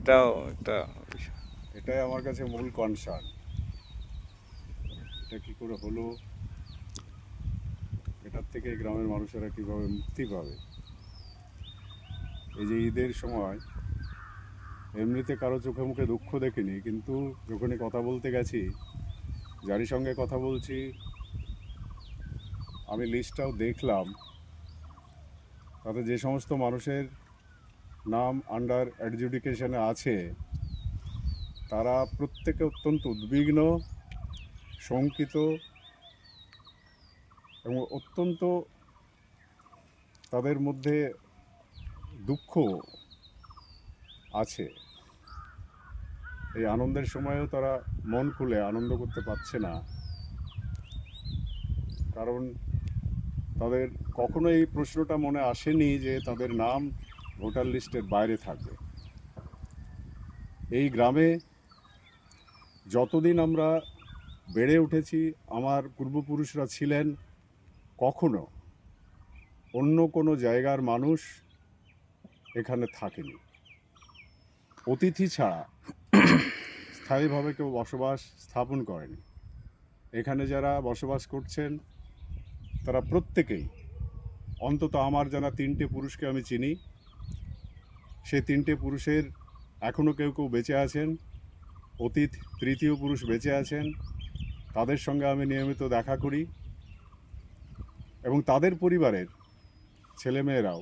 এটাও একটা বিষয়। এটাই আমার কাছে মূল কনসার্ন। এটা কী করে হলো, এটার থেকে গ্রামের মানুষেরা কীভাবে মুক্তি পাবে। এই যে ঈদের সময় এমনিতে কারো চোখে মুখে দুঃখ দেখিনি, কিন্তু যখনই কথা বলতে গেছি, যারই সঙ্গে কথা বলছি, আমি লিস্টটাও দেখলাম, তাতে যে সমস্ত মানুষের নাম আন্ডার অ্যাডজুডিকেশনে আছে তারা প্রত্যেকে অত্যন্ত উদ্বিগ্ন, শঙ্কিত এবং অত্যন্ত তাদের মধ্যে দুঃখ আছে। এই আনন্দের সময়েও তারা মন খুলে আনন্দ করতে পারছে না, কারণ তাদের কখনো এই প্রশ্নটা মনে আসেনি যে তাদের নাম ভোটার লিস্টের বাইরে থাকবে। এই গ্রামে যতদিন আমরা বেড়ে উঠেছি, আমার পূর্বপুরুষরা ছিলেন, কখনো অন্য কোনো জায়গার মানুষ এখানে থাকেনি। অতিথি ছাড়া স্থায়ীভাবে কেউ বসবাস স্থাপন করেনি। এখানে যারা বসবাস করছেন তারা প্রত্যেকেই, অন্তত আমার জানা 3টে পুরুষকে আমি চিনি, সেই 3টে পুরুষের এখনও কেউ কেউ বেঁচে আছেন, অতীত তৃতীয় পুরুষ বেঁচে আছেন, তাদের সঙ্গে আমি নিয়মিত দেখা করি, এবং তাদের পরিবারের ছেলেমেয়েরাও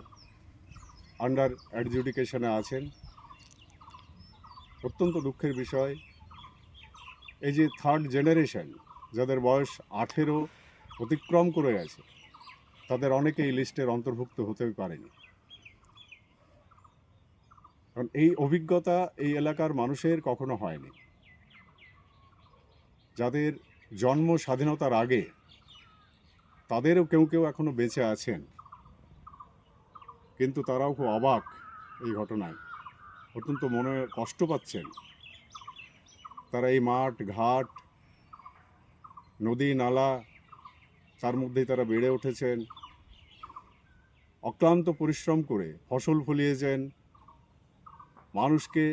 আন্ডার অ্যাডজুডিকেশনে আছেন। অত্যন্ত দুঃখের বিষয়, এই যে থার্ড জেনারেশন, যাদের বয়স 18 অতিক্রম করে গেছে, তাদের অনেকে এই লিস্টের অন্তর্ভুক্ত হতে পারেনি। কারণ এই অভিজ্ঞতা এই এলাকার মানুষের কখনো হয়নি। যাদের জন্ম স্বাধীনতার আগে, তাদেরও কেউ কেউ এখনো বেঁচে আছেন, কিন্তু তারাও খুব অবাক এই ঘটনায়, অত্যন্ত মনে কষ্ট পাচ্ছেন। তারা এই মাঠ ঘাট, নদী নালা, তার মধ্যেই তারা বেড়ে উঠেছেন, অক্লান্ত পরিশ্রম করে ফসল ফলিয়েছেন, মানুষকে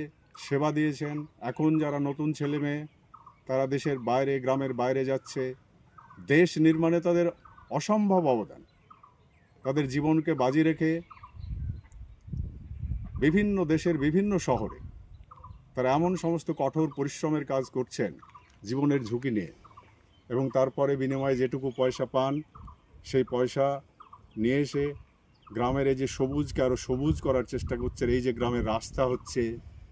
সেবা দিয়েছেন। এখন যারা নতুন ছেলে মেয়ে, তারা দেশের বাইরে, গ্রামের বাইরে যাচ্ছে, দেশ নির্মাণে তাদের অসম্ভব অবদান। তাদের জীবনকে বাজি রেখে বিভিন্ন দেশের বিভিন্ন শহরে তারা এমন সমস্ত কঠোর পরিশ্রমের কাজ করছেন জীবনের ঝুঁকি নিয়ে, এবং তারপরে বিনিময়ে যেটুকু পয়সা পান, সেই পয়সা নিয়ে এসে গ্রামের এই যে সবুজকে আরও সবুজ করার চেষ্টা করছেন। এই যে গ্রামের রাস্তা হচ্ছে,